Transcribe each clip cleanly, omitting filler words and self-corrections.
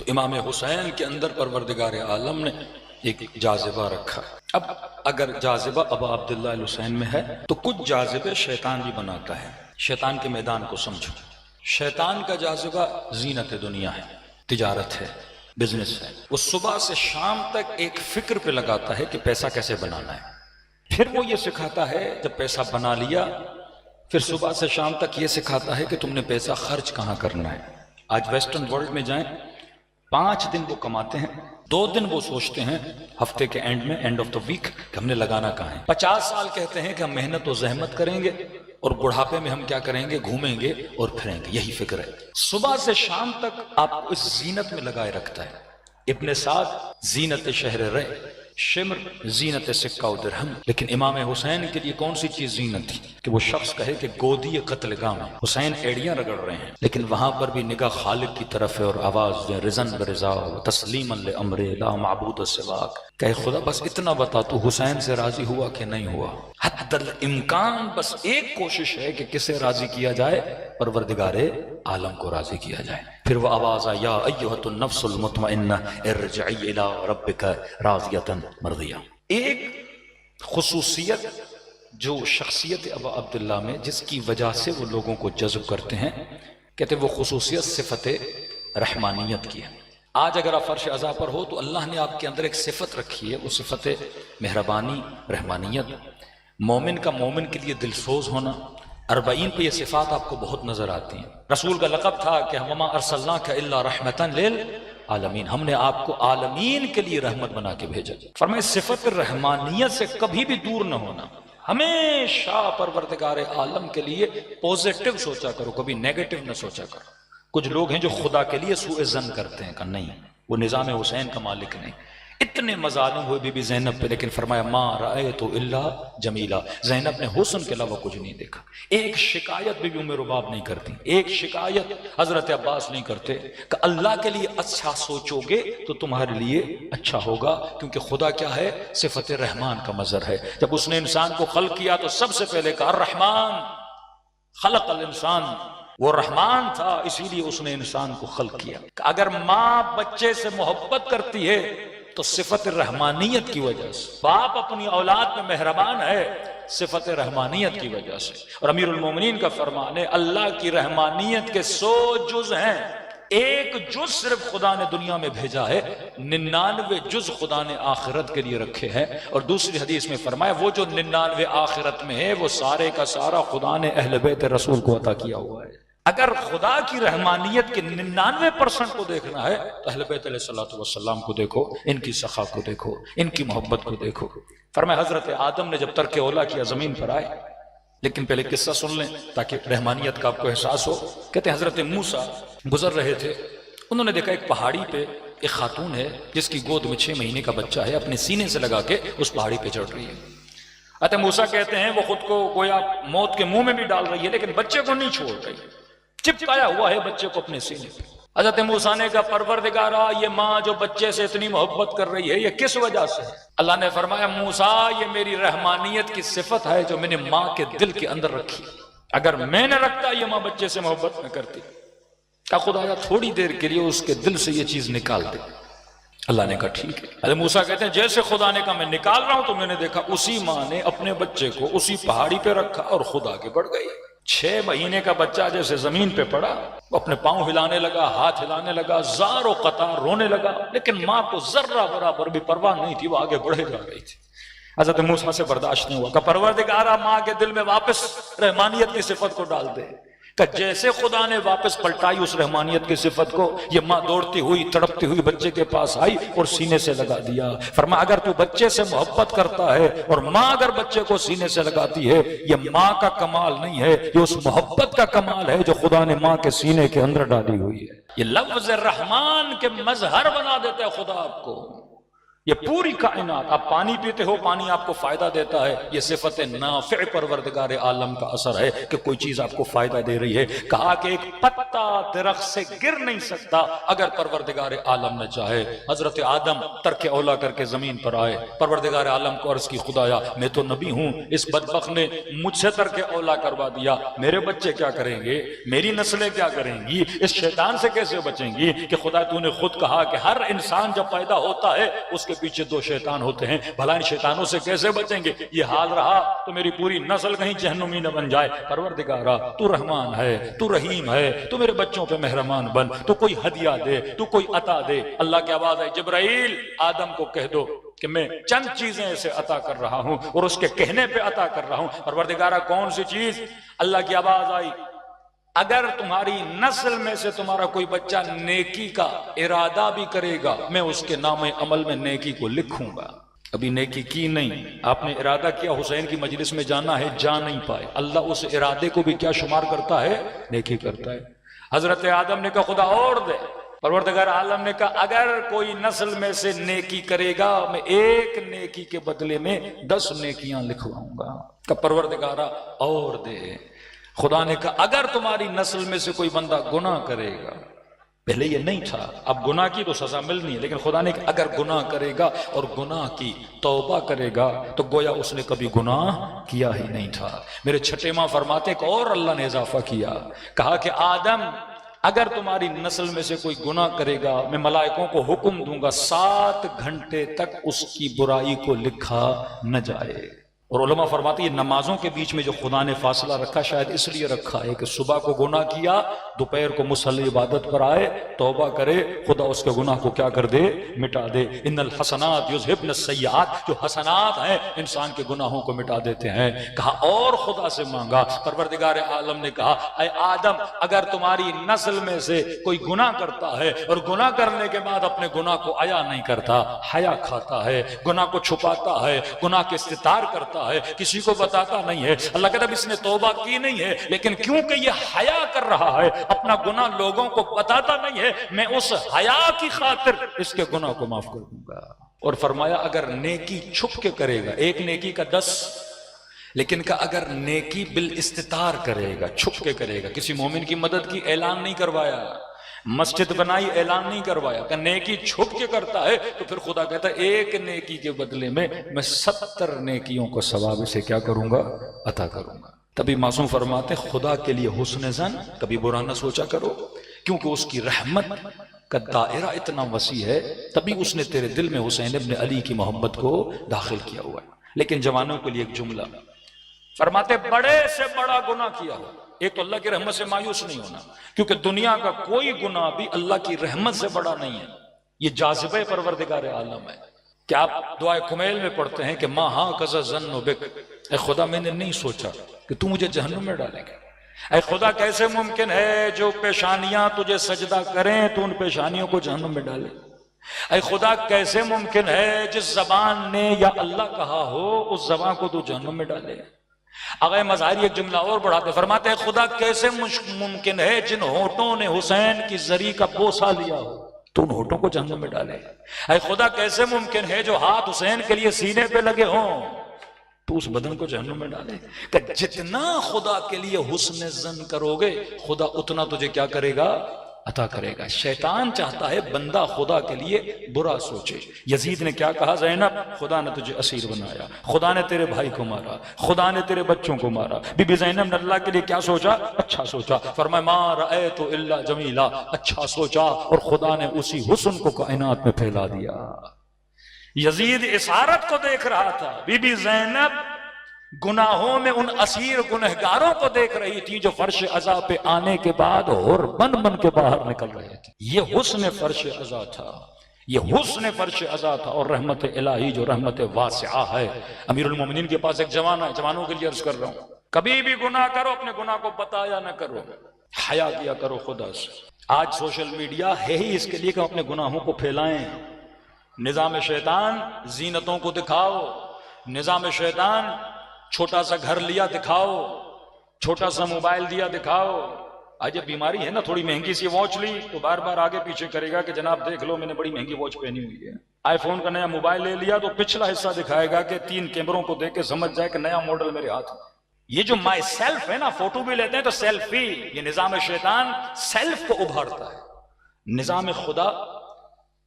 امام حسین کے اندر پروردگار عالم نے ایک جاذبہ رکھا۔ اب اگر جاذبہ ابا عبداللہ الحسین میں ہے تو کچھ جاذبے شیطان بھی بناتا ہے۔ شیطان کے میدان کو سمجھو۔ شیطان کا جاذبہ زینت دنیا ہے، تجارت ہے، بزنس ہے۔ وہ صبح سے شام تک ایک فکر پہ لگاتا ہے کہ پیسہ کیسے بنانا ہے، پھر وہ یہ سکھاتا ہے جب پیسہ بنا لیا پھر صبح سے شام تک یہ سکھاتا ہے کہ تم نے پیسہ خرچ کہاں کرنا ہے۔ آج ویسٹرن ورلڈ میں جائیں، 5 دن وہ کماتے ہیں، 2 دن وہ سوچتے ہیں ہفتے کے اینڈ میں، اینڈ آف دا ویک، کہ ہم نے لگانا کہاں ہے۔ 50 سال کہتے ہیں کہ ہم محنت و زحمت کریں گے اور بڑھاپے میں ہم کیا کریں گے، گھومیں گے اور پھریں گے۔ یہی فکر ہے، صبح سے شام تک آپ کو اس زینت میں لگائے رکھتا ہے۔ ابن سعد زینت شہر رہ، شمر زینت سکہ و درہم۔ لیکن امام حسین کے لیے کون سی چیز زینت تھی کہ وہ شخص کہے کہ گودی قتل گاہ میں حسین ایڑیاں رگڑ رہے ہیں، لیکن وہاں پر بھی نگاہ خالق کی طرف ہے اور آواز جو رضن برضا تسلیما لامر لا معبود سواک، کہ خدا بس اتنا بتا تو حسین سے راضی ہوا کہ نہیں ہوا۔ حد الامکان بس ایک کوشش ہے کہ کسے راضی کیا جائے، پروردگار عالم کو راضی کیا جائے۔ پھر وہ آواز آیا، ایھۃ النفس المطمئنہ ارجعی الی ربک راضیۃ مرضیہ۔ ایک خصوصیت جو شخصیت ابا عبداللہ میں جس کی وجہ سے وہ لوگوں کو جذب کرتے ہیں، کہتے ہیں وہ خصوصیت صفت رحمانیت کی ہے۔ آج اگر آپ فرش عزا پر ہو تو اللہ نے آپ کے اندر ایک صفت رکھی ہے، وہ صفت مہربانی، رحمانیت۔ مومن کا مومن کے لیے دلسوز ہونا، 40 پہ یہ صفات آپ کو بہت نظر آتی ہیں۔ رسول کا لقب تھا کہ وما ارسلناک الا رحمۃ للعالمین، ہم نے آپ کو عالمین کے لیے رحمت بنا کے بھیجا۔ فرمائے صفت رحمانیت سے کبھی بھی دور نہ ہونا، ہمیشہ پروردگار عالم کے لیے پوزیٹو سوچا کرو، کبھی نیگیٹو نہ سوچا کرو۔ کچھ لوگ ہیں جو خدا کے لیے سوء ظن کرتے ہیں کہ نہیں وہ نظام حسین کا مالک نہیں۔ اتنے مظالم ہوئے بی بی زینب پہ، لیکن فرمایا ما رأیت الا جمیلا، زینب نے حسن کے علاوہ کچھ نہیں دیکھا۔ ایک شکایت بی بی ام رباب نہیں کرتی، ایک شکایت حضرت عباس نہیں کرتے کہ اللہ کے لیے اچھا سوچو گے تو تمہارے لیے اچھا ہوگا، کیونکہ خدا کیا ہے، صفت رحمان کا مظہر ہے۔ جب اس نے انسان کو خلق کیا تو سب سے پہلے کہا الرحمن خلق الانسان، وہ رحمان تھا اسی لیے اس نے انسان کو خلق کیا۔ اگر ماں بچے سے محبت کرتی ہے تو صفت رحمانیت کی وجہ سے، باپ اپنی اولاد میں مہربان ہے صفت رحمانیت کی وجہ سے۔ اور امیر المومنین کا فرمان ہے اللہ کی رحمانیت کے 100 جز ہیں، ایک جز صرف خدا نے دنیا میں بھیجا ہے، 99 جز خدا نے آخرت کے لیے رکھے ہیں۔ اور دوسری حدیث میں فرمایا وہ جو 99 آخرت میں ہے وہ سارے کا سارا خدا نے اہل بیت رسول کو عطا کیا ہوا ہے۔ اگر خدا کی رحمانیت کے 99% کو دیکھنا ہے تو اہل بیت علیہ السلام کو دیکھو، ان کی سخا کو دیکھو، ان کی محبت کو دیکھو۔ فرمایا حضرت آدم نے جب ترک اولا کیا زمین پر آئے، لیکن پہلے قصہ سن لیں تاکہ رحمانیت کا آپ کو احساس ہو۔ کہتے ہیں حضرت موسیٰ گزر رہے تھے، انہوں نے دیکھا ایک پہاڑی پہ ایک خاتون ہے جس کی گود میں 6 مہینے کا بچہ ہے، اپنے سینے سے لگا کے اس پہاڑی پہ چڑھ رہی ہے۔ حضرت موسیٰ کہتے ہیں وہ خود کو گویا موت کے منہ میں بھی ڈال رہی ہے لیکن بچے کو نہیں چھوڑ رہی، چپکایا ہوا ہے بچے کو اپنے سینے پہ۔ حضرت موسیٰ نے کہا پروردگارا یہ ماں جو بچے سے اتنی محبت کر رہی ہے یہ کس وجہ سے ہے؟ اللہ نے فرمایا موسیٰ یہ میری رحمانیت کی صفت ہے جو میں نے ماں کے دل کے اندر رکھی، اگر میں نے رکھتا یہ ماں بچے سے محبت نہ کرتی۔ کہا خدایا تھوڑی دیر کے لیے اس کے دل سے یہ چیز نکال دے۔ اللہ نے کہا ٹھیک ہے۔ حضرت موسیٰ کہتے ہیں جیسے خدا نے کہا میں نکال رہا ہوں تو میں نے دیکھا اسی ماں نے اپنے بچے کو اسی پہاڑی پہ رکھا اور خود آگے بڑھ گئی۔ 6 مہینے کا بچہ جیسے زمین پہ پڑا، اپنے پاؤں ہلانے لگا، ہاتھ ہلانے لگا، زار و قطار رونے لگا، لیکن ماں کو ذرہ برابر بھی پرواہ نہیں تھی، وہ آگے بڑھے جا رہی تھی۔ حضرت موسیٰ سے برداشت نہیں ہوا کہ پروردگارا ماں کے دل میں واپس رحمانیت کی صفت کو ڈال دے۔ کہ جیسے خدا نے واپس پلٹائی اس رحمانیت کی صفت کو، یہ ماں دوڑتی ہوئی تڑپتی ہوئی بچے کے پاس آئی اور سینے سے لگا دیا۔ فرمایا اگر تو بچے سے محبت کرتا ہے اور ماں اگر بچے کو سینے سے لگاتی ہے، یہ ماں کا کمال نہیں ہے، یہ اس محبت کا کمال ہے جو خدا نے ماں کے سینے کے اندر ڈالی ہوئی ہے۔ یہ لفظ رحمان کے مظہر بنا دیتا ہے خدا آپ کو۔ یہ پوری کائنات، آپ پانی پیتے ہو، پانی آپ کو فائدہ دیتا ہے، یہ صفت نافع پروردگار عالم کا اثر ہے کہ کوئی چیز آپ کو فائدہ دے رہی ہے۔ کہا کہ ایک پتا درخت سے گر نہیں سکتا اگر پروردگار عالم نہ چاہے۔ حضرت آدم ترک اولا کر کے زمین پر آئے، پروردگار عالم کو عرض کی خدایا میں تو نبی ہوں، اس بدبخت نے مجھ سے ترک اولا کروا دیا، میرے بچے کیا کریں گے، میری نسلیں کیا کریں گی، اس شیطان سے کیسے بچیں گی؟ کہ خدا تو نے خود کہا کہ ہر انسان جب پیدا ہوتا ہے اس کے پیچھے 2 شیطان ہوتے ہیں، بھلا ان شیطانوں سے کیسے بچیں گے؟ یہ حال رہا تو میری پوری نسل کہیں جہنمی نہ بن جائے۔ پروردگارا تو رحمان ہے، تو رحیم ہے، تو میرے بچوں پہ مہربان بن، تو کوئی ہدیہ دے، تو کوئی عطا دے۔ اللہ کی آواز ہے جبرائیل آدم کو کہہ دو کہ میں چند چیزیں اسے عطا کر رہا ہوں اور اس کے کہنے پہ عطا کر رہا ہوں۔ پروردگارا کون سی چیز؟ اللہ کی آواز آئی اگر تمہاری نسل میں سے تمہارا کوئی بچہ نیکی کا ارادہ بھی کرے گا میں اس کے نام عمل میں نیکی کو لکھوں گا۔ ابھی نیکی کی نہیں، آپ نے ارادہ کیا حسین کی مجلس میں جانا ہے، جا نہیں پائے، اللہ اس ارادے کو بھی کیا شمار کرتا ہے؟ نیکی کرتا ہے۔ حضرت آدم نے کہا خدا اور دے، پروردگار عالم نے کہا اگر کوئی نسل میں سے نیکی کرے گا میں ایک نیکی کے بدلے میں 10 نیکیاں لکھواؤں گا۔ کہ پروردگارا اور دے۔ خدا نے کہا اگر تمہاری نسل میں سے کوئی بندہ گناہ کرے گا، پہلے یہ نہیں تھا، اب گناہ کی تو سزا ملنی ہے، لیکن خدا نے کہا اگر گناہ کرے گا اور گناہ کی توبہ کرے گا تو گویا اس نے کبھی گناہ کیا ہی نہیں تھا۔ میرے چھٹے ماں فرماتے کہ اور اللہ نے اضافہ کیا، کہا کہ آدم اگر تمہاری نسل میں سے کوئی گناہ کرے گا میں ملائکوں کو حکم دوں گا 7 گھنٹے تک اس کی برائی کو لکھا نہ جائے۔ اور علماء فرماتے ہیں نمازوں کے بیچ میں جو خدا نے فاصلہ رکھا شاید اس لیے رکھا ہے کہ صبح کو گناہ کیا، دوپہر کو مصلی عبادت پر آئے، توبہ کرے، خدا اس کے گناہ کو کیا کر دے؟ مٹا دے۔ ان الحسنات یذہبن السیئات، جو حسنات ہیں انسان کے گناہوں کو مٹا دیتے ہیں۔ کہا اور خدا سے مانگا، پروردگار عالم نے کہا اے آدم اگر تمہاری نسل میں سے کوئی گناہ کرتا ہے اور گناہ کرنے کے بعد اپنے گناہ کو عیا نہیں کرتا، حیا کھاتا ہے، گناہ کو چھپاتا ہے، گناہ کے استتار کرتا ہے، کسی کو بتاتا نہیں ہے، اللہ کہتا ہے اس نے توبہ کی نہیں ہے لیکن کیونکہ یہ حیا کر رہا ہے، اپنا گناہ لوگوں کو بتاتا نہیں ہے، میں اس حیا کی خاطر اس کے گناہ کو معاف کر دوں گا۔ اور فرمایا اگر نیکی چھپ کے کرے گا، ایک نیکی کا 10، لیکن کہ اگر نیکی بالاستتار کرے گا، چھپ کے کرے گا، کسی مومن کی مدد کی اعلان نہیں کروایا، مسجد بنائی اعلان نہیں کروایا، کہ نیکی چھپ کے کرتا ہے تو پھر خدا کہتا ہے ایک نیکی کے بدلے میں 70 نیکیوں کو ثواب سے کیا کروں گا؟ عطا کروں گا۔ تبھی معصوم فرماتے خدا کے لیے حسن زن کبھی برا نہ سوچا کرو، کیونکہ اس کی رحمت کا دائرہ اتنا وسیع ہے، تبھی اس نے تیرے دل میں حسین ابن علی کی محبت کو داخل کیا ہوا ہے۔ لیکن جوانوں کے لیے ایک جملہ فرماتے بڑے سے بڑا گناہ کیا ہو، ایک تو اللہ کی رحمت سے مایوس نہیں ہونا، کیونکہ دنیا کا کوئی گناہ بھی اللہ کی رحمت سے بڑا نہیں ہے، یہ جاذبہ پروردگار عالم ہے۔ کیا آپ دعائے کمیل میں پڑھتے ہیں کہ ماں ہاں کذا ظن بک، اے خدا میں نے نہیں سوچا کہ تو مجھے جہنم میں ڈالے گا۔ اے خدا کیسے ممکن ہے جو پیشانیاں تجھے سجدہ کریں تو ان پیشانیوں کو جہنم میں ڈالے؟ اے خدا کیسے ممکن ہے جس زبان نے یا اللہ کہا ہو اس زبان کو تو جہنم میں ڈالے؟ آغا مظاہری ایک جملہ اور بڑھاتے فرماتے ہیں خدا کیسے ممکن ہے جن ہونٹوں نے حسین کی زری کا بوسہ لیا ہو تو ان ہونٹوں کو جہنم میں ڈالے؟ اے خدا کیسے ممکن ہے جو ہاتھ حسین کے لیے سینے پہ لگے ہوں تو اس بدن کو جہنم میں ڈالے؟ کہ جتنا خدا کے لیے حسن زن کرو گے خدا اتنا تجھے کیا کرے گا؟ عطا کرے گا۔ شیطان چاہتا ہے بندہ خدا کے لیے برا سوچے۔ یزید نے کیا کہا زینب خدا نے تجھے اسیر بنایا، خدا نے تیرے بھائی کو مارا، خدا نے تیرے بچوں کو مارا۔ بی بی زینب نے اللہ کے لیے کیا سوچا؟ اچھا سوچا۔ فرمایا ما رأیت الا جمیلا، اچھا سوچا اور خدا نے اسی حسن کو کائنات میں پھیلا دیا۔ یزید اسارت کو دیکھ رہا تھا، بی بی زینب گناہوں میں ان اسیر گنہگاروں کو دیکھ رہی تھی جو فرش عزا پہ آنے کے بعد ہور بن بن کے باہر نکل رہے تھے۔ یہ حسن فرش عزا تھا، یہ حسن فرش عزا تھا۔ اور رحمت الہی جو رحمت واسعہ ہے، امیر المومنین کے پاس ایک جوان ہے، جوانوں کے لیے عرض کر رہا ہوں کبھی بھی گناہ کرو اپنے گناہ کو بتایا نہ کرو، حیا کیا کرو خدا سے۔ آج سوشل میڈیا ہے ہی اس کے لیے کہ اپنے گناہوں کو پھیلائیں۔ نظام شیطان زینتوں کو دکھاؤ، نظام شیطان چھوٹا سا گھر لیا دکھاؤ، چھوٹا سا موبائل دیا دکھاؤ، آج جب بیماری ہے نا، تھوڑی مہنگی سی واچ لی تو بار بار آگے پیچھے کرے گا کہ جناب دیکھ لو میں نے بڑی مہنگی واچ پہنی ہوئی ہے. آئی فون کا نیا موبائل لے لیا تو پچھلا حصہ دکھائے گا کہ 3 کیمروں کو دیکھ کے سمجھ جائے کہ نیا ماڈل میرے ہاتھ میں. یہ جو مائی سیلف ہے نا، فوٹو بھی لیتے ہیں تو سیلفی، یہ نظام شیطان سیلف کو ابھارتا ہے. نظام خدا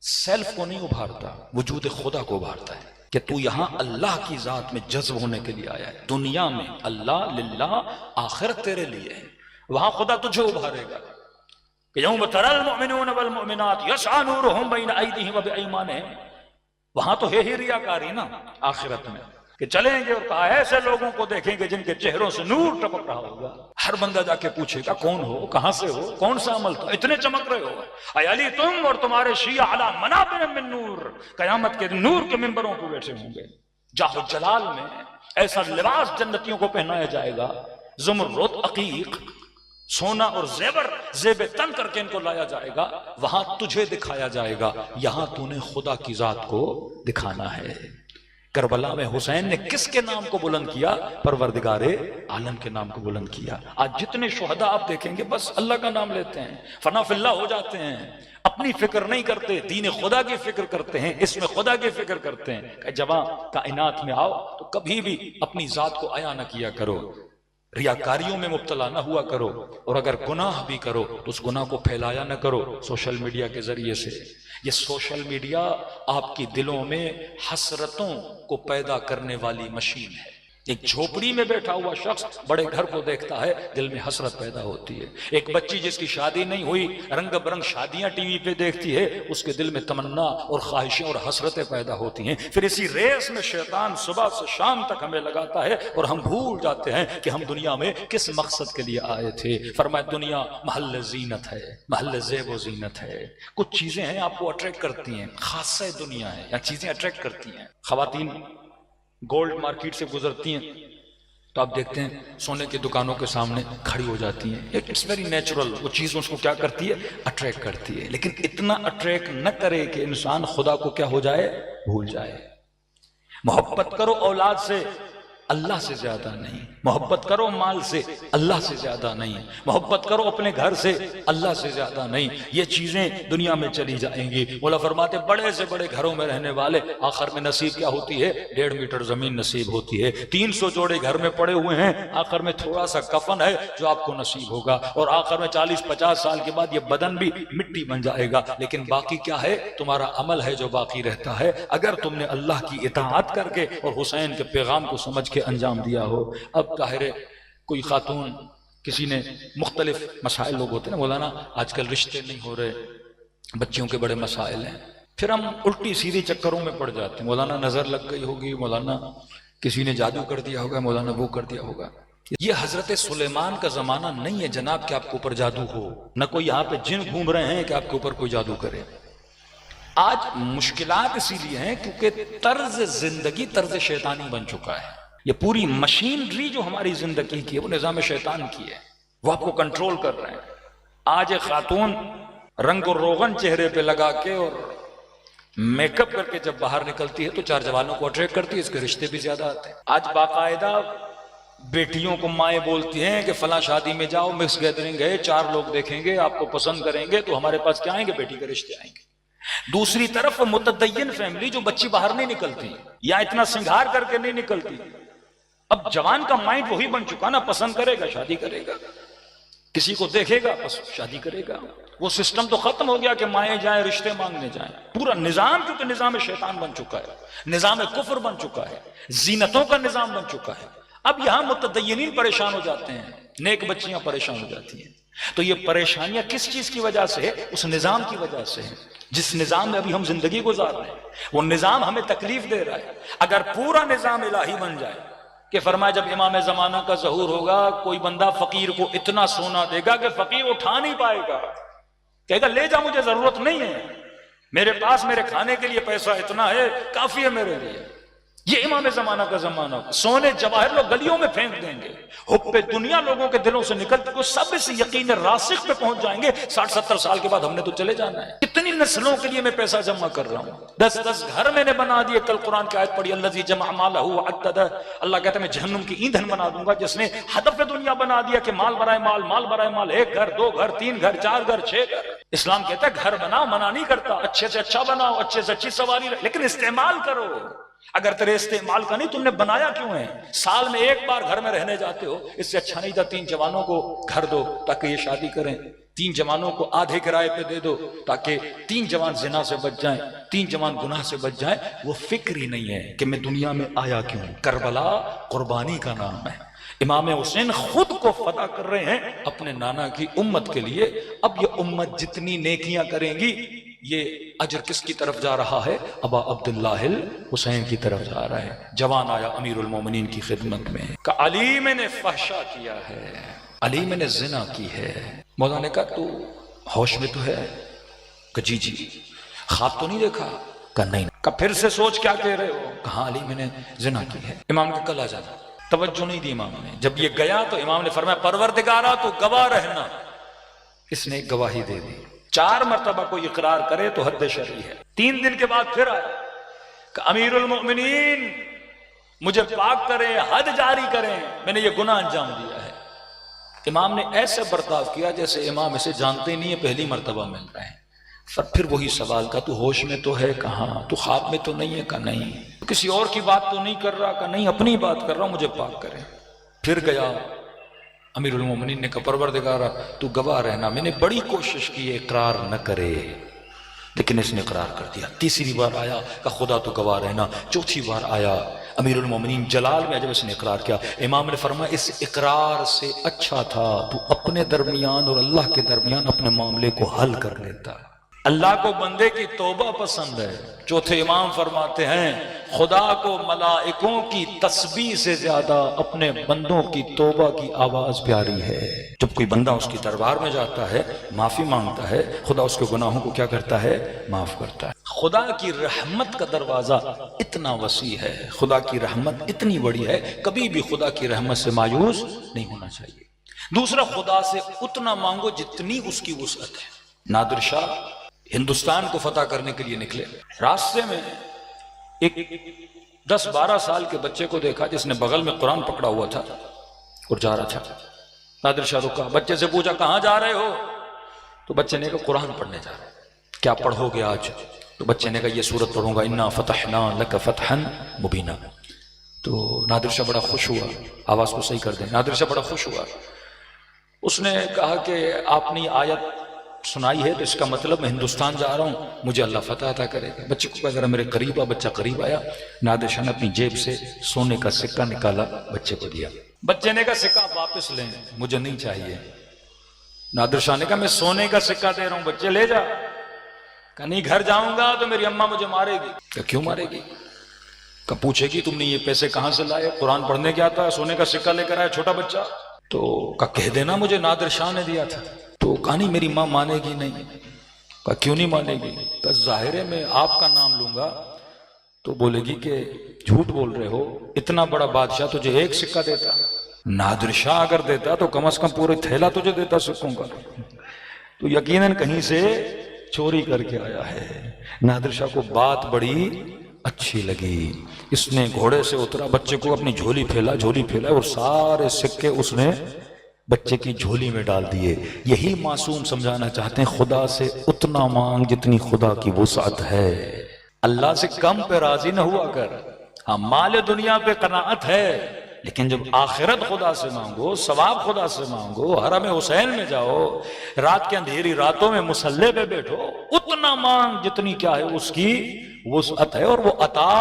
سیلف کو نہیں ابھارتا، وجود خدا کو ابھارتا ہے کہ تو یہاں اللہ کی ذات میں جذب ہونے کے لیے آیا ہے. دنیا میں اللہ للہ، آخرت تیرے لیے ہے. وہاں خدا تجھے ابھارے گا کہ یوم تری المؤمنون والمؤمنات یسعی نورہم بین ایدیہم وبایمانہم. وہاں تو ہے ہی ریاکاری نا آخرت میں، کہ چلیں گے اور کہا ایسے لوگوں کو دیکھیں گے جن کے چہروں سے نور ٹپک رہا ہوگا. ہر بندہ جا کے پوچھے گا کون ہو، کہاں سے ہو، کون سا عمل تھا، اتنے چمک رہے ہو. اے علی تم اور تمہارے شیعہ علی منابر من نور، قیامت کے نور کے منبروں پہ بیٹھے ہوں گے. جاہ و جلال میں ایسا لباس جنتیوں کو پہنایا جائے گا، زمرد، عقیق، سونا اور زیور زیب تن کر کے ان کو لایا جائے گا. وہاں تجھے دکھایا جائے گا، یہاں تو نے خدا کی ذات کو دکھانا ہے. کربلا میں حسین نے کس کے نام کو بلند کیا؟ پروردگار عالم کے نام کو بلند کیا. آج جتنے شہداء آپ دیکھیں گے بس اللہ کا نام لیتے ہیں، فنا فی اللہ ہو جاتے ہیں، اپنی فکر نہیں کرتے، دین خدا کی فکر کرتے ہیں، اس میں خدا کی فکر کرتے ہیں. کہ جوان کائنات میں آؤ تو کبھی بھی اپنی ذات کو عیاں نہ کیا کرو، ریاکاریوں میں مبتلا نہ ہوا کرو، اور اگر گناہ بھی کرو تو اس گناہ کو پھیلایا نہ کرو سوشل میڈیا کے ذریعے سے. یہ سوشل میڈیا آپ کی دلوں میں حسرتوں کو پیدا کرنے والی مشین ہے. ایک جھوپڑی میں بیٹھا ہوا شخص بڑے گھر کو دیکھتا ہے، دل میں حسرت پیدا ہوتی ہے. ایک بچی جس کی شادی نہیں ہوئی رنگ برنگ شادیاں ٹی وی پہ دیکھتی ہے، اس کے دل میں تمنا اور خواہشیں اور حسرتیں پیدا ہوتی ہیں. پھر اسی ریس میں شیطان صبح سے شام تک ہمیں لگاتا ہے اور ہم بھول جاتے ہیں کہ ہم دنیا میں کس مقصد کے لیے آئے تھے. فرمایا دنیا محل زینت ہے، محل زیب و زینت ہے. کچھ چیزیں ہیں آپ کو اٹریکٹ کرتی ہیں، خاصہ دنیا ہے، یا چیزیں اٹریکٹ کرتی ہیں. خواتین گولڈ مارکیٹ سے گزرتی ہیں تو آپ دیکھتے ہیں سونے کی دکانوں کے سامنے کھڑی ہو جاتی ہیں. اٹس ویری نیچرل، وہ چیز اس کو کیا کرتی ہے؟ اٹریکٹ کرتی ہے. لیکن اتنا اٹریکٹ نہ کرے کہ انسان خدا کو کیا ہو جائے؟ بھول جائے. محبت کرو اولاد سے، اللہ سے زیادہ نہیں. محبت کرو مال سے، اللہ سے زیادہ نہیں. محبت کرو اپنے گھر سے، اللہ سے زیادہ نہیں. یہ چیزیں دنیا میں چلی جائیں گی. مولا فرماتے بڑے سے بڑے گھروں میں رہنے والے آخر میں نصیب کیا ہوتی ہے؟ 1.5 میٹر زمین نصیب ہوتی ہے. 300 جوڑے گھر میں پڑے ہوئے ہیں، آخر میں تھوڑا سا کفن ہے جو آپ کو نصیب ہوگا، اور آخر میں 40-50 سال کے بعد یہ بدن بھی مٹی بن جائے گا. لیکن باقی کیا ہے؟ تمہارا عمل ہے جو باقی رہتا ہے. اگر تم نے اللہ کی اطاعت کر کے اور حسین کے پیغام کو سمجھ کے انجام دیا ہو. اب ظاہر ہے کوئی خاتون، کسی نے مختلف مسائل، لوگ ہوتے ہیں نا مولانا آج کل رشتے نہیں ہو رہے، بچیوں کے بڑے مسائل ہیں، پھر ہم الٹی سیدھی چکروں میں پڑ جاتے ہیں. مولانا نظر لگ گئی ہوگی، مولانا کسی نے جادو کر دیا ہوگا، مولانا وہ کر دیا ہوگا. یہ حضرت سلیمان کا زمانہ نہیں ہے جناب کہ آپ کے اوپر جادو ہو. نہ کوئی یہاں پہ جن گھوم رہے ہیں کہ آپ کے اوپر کوئی جادو کرے. آج مشکلات اسی لیے ہیں کیونکہ طرز زندگی طرز شیطانی بن چکا ہے. یہ پوری مشینری جو ہماری زندگی کی ہے وہ نظام شیطان کی ہے، وہ آپ کو کنٹرول کر رہے ہیں. آج ایک خاتون رنگ و روغن چہرے پہ لگا کے اور میک اپ کر کے جب باہر نکلتی ہے تو 4 جوانوں کو اٹریکٹ کرتی ہے، اس کے رشتے بھی زیادہ آتے ہیں. آج باقاعدہ بیٹیوں کو مائیں بولتی ہیں کہ فلاں شادی میں جاؤ، مکس گیدرنگ ہے، 4 لوگ دیکھیں گے، آپ کو پسند کریں گے تو ہمارے پاس کیا آئیں گے؟ بیٹی کے رشتے آئیں گے. دوسری طرف متدین فیملی جو بچی باہر نہیں نکلتی یا اتنا سنگھار کر کے نہیں نکلتی، اب جوان کا مائنڈ وہی بن چکا نا، پسند کرے گا شادی کرے گا، کسی کو دیکھے گا بس شادی کرے گا. وہ سسٹم تو ختم ہو گیا کہ مائیں جائیں رشتے مانگنے جائیں. پورا نظام کیونکہ نظام شیطان بن چکا ہے، نظام کفر بن چکا ہے، زینتوں کا نظام بن چکا ہے. اب یہاں متدینین پریشان ہو جاتے ہیں، نیک بچیاں پریشان ہو جاتی ہیں. تو یہ پریشانیاں کس چیز کی وجہ سے ہے؟ اس نظام کی وجہ سے ہے جس نظام میں ابھی ہم زندگی گزار رہے ہیں. وہ نظام ہمیں تکلیف دے رہا ہے. اگر پورا نظام الہی بن جائے کہ فرمایا جب امام زمانہ کا ظہور ہوگا کوئی بندہ فقیر کو اتنا سونا دے گا کہ فقیر اٹھا نہیں پائے گا، کہے گا لے جا، مجھے ضرورت نہیں ہے، میرے پاس میرے کھانے کے لیے پیسہ اتنا ہے، کافی ہے میرے لیے. یہ امام زمانہ کا زمانہ، سونے جواہر لوگ گلیوں میں پھینک دیں گے، حب دنیا لوگوں کے دلوں سے نکل کے سب اس یقین راسخ پہ پہنچ جائیں گے 60-70 سال کے بعد ہم نے تو چلے جانا ہے۔ کتنی نسلوں کے لیے میں پیسہ جمع کر رہا ہوں، 10 گھر میں نے بنا دیے۔ کل قرآن کی آیت پڑھی، الذی جمع مالہ وعددہ، اللہ کہتا ہے میں جہنم کی ایندھن بنا دوں گا جس نے ہدف دنیا بنا دیا کہ مال برائے مال، مال برائے مال، 1 گھر 2 گھر 3 گھر 4 گھر 6 گھر۔ اسلام کہتا ہے گھر بناؤ، منع نہیں کرتا، اچھے سے اچھا بناؤ، اچھے سے اچھی سواری رہے، لیکن استعمال کرو۔ اگر تیرے استعمال کا نہیں، تم نے بنایا کیوں ہے؟ سال میں 1 بار گھر میں رہنے جاتے ہو، اس سے اچھا نہیں تھا 3 جوانوں کو گھر دو تاکہ یہ شادی کریں، 3 جوانوں کو آدھے کرائے پہ دے دو تاکہ 3 جوان زنا سے بچ جائیں، 3 جوان گناہ سے بچ جائیں۔ وہ فکر ہی نہیں ہے کہ میں دنیا میں آیا کیوں۔ کربلا قربانی کا نام ہے، امام حسین خود کو فدا کر رہے ہیں اپنے نانا کی امت کے لیے۔ اب یہ امت جتنی نیکیاں کریں گی، یہ اجر کس کی طرف جا رہا ہے؟ ابا عبداللہ الحسین کی طرف جا رہا ہے۔ جوان آیا امیر المومنین کی خدمت میں کہ علی میں نے فحشا کیا ہے، علی میں نے زنا کی ہے۔ مولا نے کہا تو ہوش میں تو ہے؟ کہ جی جی۔ خواب تو نہیں دیکھا؟ کہ نہیں۔ کہ پھر سے سوچ کیا کہہ رہے ہو؟ کہا علی میں نے زنا کی ہے۔ امام نے کل آ جانا، توجہ نہیں دی امام نے۔ جب یہ گیا تو امام نے فرمایا پروردگارا تو گواہ رہنا۔ اس نے گواہی دے دی۔ 4 مرتبہ کوئی اقرار کرے تو حد شرعی ہے۔ 3 دن کے بعد پھر آیا کہ امیر المؤمنین مجھے پاک کریں، حد جاری کریں، میں نے یہ گناہ انجام دیا ہے۔ امام نے ایسے برتاؤ کیا جیسے امام اسے جانتے نہیں ہے، پہلی مرتبہ مل رہے ہیں۔ پھر وہی سوال کا تو ہوش میں تو ہے؟ کہاں۔ تو خواب میں تو نہیں ہے؟ کہ نہیں۔ کسی اور کی بات تو نہیں کر رہا؟ کہ نہیں، اپنی بات کر رہا ہوں، مجھے پاک کریں۔ پھر گیا امیر المومنین نے کہا پروردگارا تو گواہ رہنا، میں نے بڑی کوشش کی ہے اقرار نہ کرے، لیکن اس نے اقرار کر دیا۔ 3 بار آیا کہ خدا تو گواہ رہنا۔ 4 بار آیا امیر المومنین جلال میں، جب اس نے اقرار کیا امام نے فرمایا اس اقرار سے اچھا تھا تو اپنے درمیان اور اللہ کے درمیان اپنے معاملے کو حل کر لیتا۔ اللہ کو بندے کی توبہ پسند ہے۔ 4 امام فرماتے ہیں خدا کو ملائکوں کی تسبیح سے زیادہ اپنے بندوں کی توبہ کی آواز پیاری ہے۔ جب کوئی بندہ اس کی دربار میں جاتا ہے، معافی مانگتا ہے، خدا اس کے گناہوں کو کیا کرتا ہے؟ معاف کرتا ہے۔ خدا کی رحمت کا دروازہ اتنا وسیع ہے، خدا کی رحمت اتنی بڑی ہے، کبھی بھی خدا کی رحمت سے مایوس نہیں ہونا چاہیے۔ دوسرا، خدا سے اتنا مانگو جتنی اس کی وسعت ہے۔ نادر شاہ ہندوستان کو فتح کرنے کے لیے نکلے، راستے میں ایک 10-12 سال کے بچے کو دیکھا جس نے بغل میں قرآن پکڑا ہوا تھا اور جا رہا تھا۔ نادر شاہ رکا، بچے سے پوچھا کہاں جا رہے ہو؟ تو بچے نے کہا قرآن پڑھنے جا رہے ہیں۔ کیا پڑھو گے آج؟ تو بچے نے کہا یہ سورت پڑھوں گا، انا فتحنا لک فتحا مبینا۔ تو نادر شاہ بڑا خوش ہوا، آواز کو صحیح کر دیں، نادر شاہ بڑا خوش ہوا۔ اس نے کہا کہ آپ نے آیت سنائی ہے تو اس کا مطلب میں ہندوستان جا رہا ہوں، مجھے اللہ فتح عطا کرے گا۔ بچے کو کہا ذرا میرے قریب آ۔ بچہ قریب آیا، نادر شاہ نے اپنی جیب سے سونے کا سکہ نکالا، بچے کو دیا۔ بچے نے کہا سکہ واپس لیں، مجھے نہیں چاہیے۔ نادر شاہ نے کہا میں سونے کا سکہ دے رہا ہوں، بچے لے جا۔ کہا نہیں، گھر جاؤں گا تو میری اماں مجھے مارے گی۔ کہ کیوں مارے گی؟ کہ پوچھے گی تم نے یہ پیسے کہاں سے لائے؟ قرآن پڑھنے گیا تھا، سونے کا سکہ لے کر آیا چھوٹا بچہ۔ تو کہہ دینا مجھے نادر شاہ نے دیا تھا۔ تو کہا نہیں میری ماں مانے گی نہیں۔ کہا کیوں نہیں مانے گی؟ کہا ظاہر ہے میں آپ کا نام لوں گا تو بولے گی کہ جھوٹ بول رہے ہو، اتنا بڑا بادشاہ تجھے 1 سکہ دیتا، نادر شاہ اگر دیتا تو کم از کم پورے تھیلا تجھے دیتا سکوں کا۔ تو یقیناً کہیں سے چوری کر کے آیا ہے۔ نادر شاہ کو بات بڑی اچھی لگی، اس نے گھوڑے سے اترا، بچے کو اپنی جھولی پھیلا اور سارے سکے اس نے بچے کی جھولی میں ڈال دیے۔ یہی معصوم سمجھانا چاہتے ہیں خدا سے اتنا مانگ جتنی خدا کی وسعت ہے۔ اللہ سے کم پہ راضی نہ ہوا کر۔ ہاں مال دنیا پہ قناعت ہے، لیکن جب آخرت خدا سے مانگو، ثواب خدا سے مانگو، حرم حسین میں جاؤ، رات کے اندھیری راتوں میں مصلی پہ بیٹھو، اتنا مانگ جتنی کیا ہے اس کی وسعت ہے، اور وہ عطا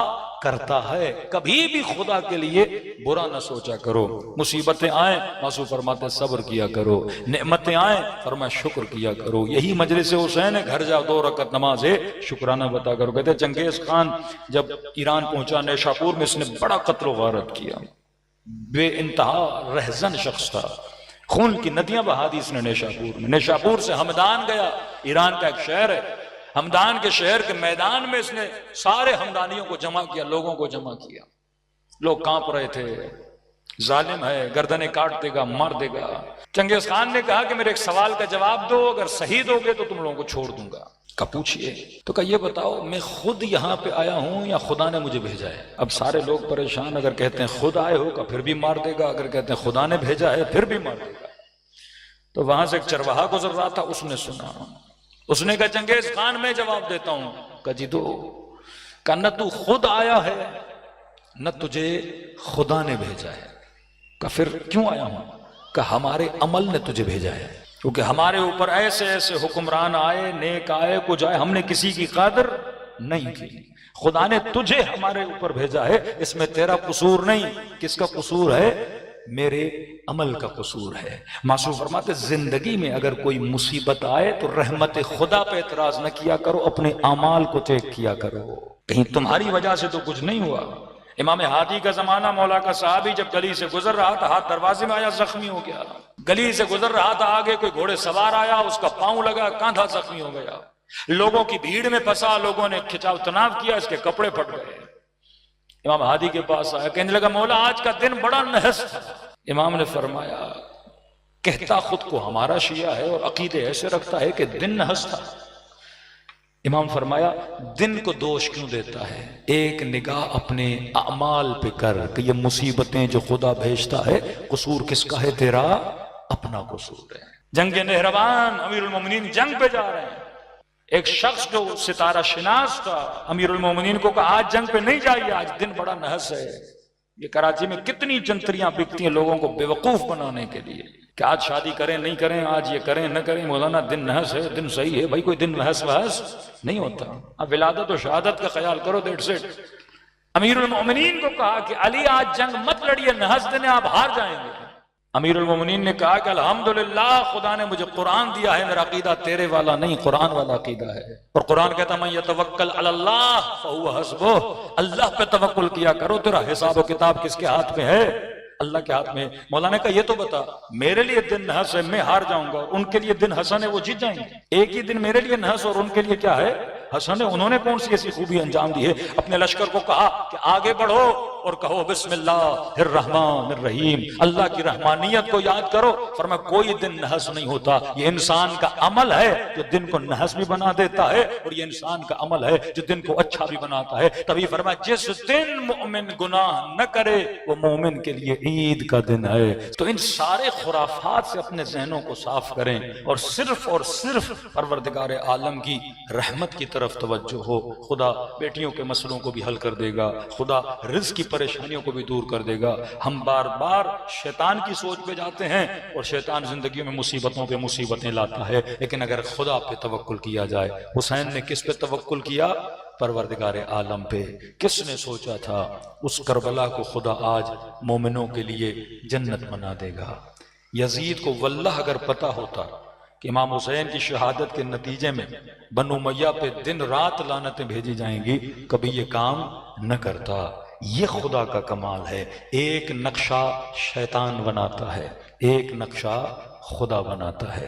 کرتا ہے۔ کبھی بھی خدا کے لیے برا نہ سوچا کرو۔ مصیبتیں آئیں معصوم فرماتے صبر کیا کرو، نعمتیں آئیں فرمایا شکر کیا کرو۔ یہی مجلس حسین ہے، گھر جاؤ 2 رکعت نماز ہے شکرانہ بتا کرو۔ کہتے ہیں چنگیز خان جب ایران پہنچا، نیشاپور میں اس نے بڑا قتل و غارت کیا، بے انتہا رہزن شخص تھا، خون کی ندیاں بہا دی اس نے نیشاپور میں۔ نیشاپور سے ہمدان گیا، ایران کا ایک شہر ہے، ہمدان کے شہر کے میدان میں اس نے سارے ہمدانیوں کو جمع کیا، لوگوں کو جمع کیا. لوگ کانپ رہے تھے، ظالم ہے، گردنیں کاٹ دے گا، مار دے گا. چنگیز خان نے کہا کہ میرے ایک سوال کا جواب دو، اگر صحیح دو گے تو تم لوگوں کو چھوڑ دوں گا. کہا پوچھئے. تو کہا یہ بتاؤ میں خود یہاں پہ آیا ہوں یا خدا نے مجھے بھیجا ہے؟ اب سارے لوگ پریشان، اگر کہتے ہیں خود آئے ہو کا پھر بھی مار دے گا، اگر کہتے ہیں خدا نے بھیجا ہے پھر بھی مار دے گا. تو وہاں سے ایک چرواہا گزر رہا تھا، اس نے سنا. اس نے کہا چنگیز خان میں جواب دیتا ہوں. کہا جی دو. کہا نہ تو خود آیا ہے نہ تجھے خدا نے بھیجا ہے. کہا پھر کیوں آیا ہوں؟ کہا ہمارے عمل نے تجھے بھیجا ہے، کیونکہ ہمارے اوپر ایسے ایسے حکمران آئے، نیک آئے، کچھ آئے، ہم نے کسی کی قدر نہیں کی. خدا نے تجھے ہمارے اوپر بھیجا ہے، اس میں تیرا قصور نہیں. کس کا قصور ہے؟ میرے عمل کا قصور ہے. معصوم فرماتے زندگی میں اگر کوئی مصیبت آئے تو رحمت خدا پہ اعتراض نہ کیا کرو، اپنے اعمال کو چیک کیا کرو. کہیں تمہاری وجہ سے تو کچھ نہیں ہوا. امام ہادی کا زمانہ، مولا کا صحابی جب گلی سے گزر رہا تھا، ہاتھ دروازے میں آیا، زخمی ہو گیا. گلی سے گزر رہا تھا، آگے کوئی گھوڑے سوار آیا، اس کا پاؤں لگا، کاندھا زخمی ہو گیا. لوگوں کی بھیڑ میں پھنسا، لوگوں نے کھچاؤ تناو کیا، اس کے کپڑے پھٹ گئے. امام ہادی کے پاس آیا، کہنے لگا مولا آج کا دن بڑا نحس تھا. امام نے فرمایا کہتا خود کو ہمارا شیعہ ہے اور عقیدے ایسے رکھتا ہے کہ دن نحس تھا. امام فرمایا دن کو دوش کیوں دیتا ہے؟ ایک نگاہ اپنے اعمال پہ کر کہ یہ مصیبتیں جو خدا بھیجتا ہے قصور کس کا ہے؟ تیرا اپنا قصور ہے. جنگ نہروان، امیر المومنین جنگ پہ جا رہے ہیں. ایک شخص جو ستارہ شناس تھا امیر المومنین کو کہا آج جنگ پہ نہیں جائیے، آج دن بڑا نحس ہے. یہ کراچی میں کتنی جنتریاں بکتی ہیں لوگوں کو بیوقوف بنانے کے لیے کہ آج شادی کریں نہیں کریں، آج یہ کریں نہ کریں. مولانا دن نحس ہے، دن صحیح ہے. بھائی کوئی دن نحس وحس نہیں ہوتا. اب ولادت و شہادت کا خیال کرو، دیٹس اٹ. امیر المومنین کو کہا کہ علی آج جنگ مت لڑیے، نحس دن آپ ہار جائیں گے. امیر المومنین نے کہا کہ الحمدللہ خدا نے مجھے قرآن دیا ہے، میرا عقیدہ تیرے والا نہیں، قرآن والا عقیدہ ہے. اور قرآن کہتا من یتوکل علی اللہ فہو حسبہ، اللہ پہ توکل کیا کرو، تیرا حساب و کتاب کس کے ہاتھ میں ہے؟ اللہ کے ہاتھ میں. مولانا نے کہا یہ تو بتا میرے لیے دن نحس ہے میں ہار جاؤں گا، اور ان کے لیے دن حسن ہے وہ جیت جائیں گے. ایک ہی دن میرے لیے نحس اور ان کے لیے کیا ہے؟ حسن ہے. انہوں نے کون سی ایسی خوبی انجام دی ہے؟ اپنے لشکر کو کہا کہ آگے بڑھو اور کہو بسم اللہ الرحمن الرحیم، اللہ کی رحمانیت کو یاد کرو. فرمایا کوئی دن نحس نہیں ہوتا، یہ انسان کا عمل ہے جو دن کو نحس بھی بنا دیتا ہے، اور یہ انسان کا عمل ہے جو دن کو اچھا بھی بناتا ہے. تبھی فرمایا جس دن مومن گناہ نہ کرے وہ مومن کے لیے عید کا دن ہے. تو ان سارے خرافات سے اپنے ذہنوں کو صاف کریں اور صرف پروردگار عالم کی رحمت کی طرف توجہ ہو. خدا بیٹیوں کے مسئلوں کو بھی حل کر دے گا، خدا رزق کی پریشانیوں کو بھی دور کر دے گا. ہم بار بار شیطان کی سوچ پہ جاتے ہیں اور شیطان زندگی میں مصیبتوں پہ مصیبتیں لاتا ہے، لیکن اگر خدا پہ توکل کیا جائے. حسین نے کس پہ توکل کیا؟ پروردگار عالم پہ. کس نے سوچا تھا اس کربلا کو خدا آج مومنوں کے لیے جنت بنا دے گا؟ یزید کو واللہ اگر پتا ہوتا کہ امام حسین کی شہادت کے نتیجے میں بنو امیہ پہ دن رات لعنتیں بھیجی جائیں گی کبھی یہ کام نہ کرتا. یہ خدا کا کمال ہے. ایک نقشہ شیطان بناتا ہے، ایک نقشہ خدا بناتا ہے.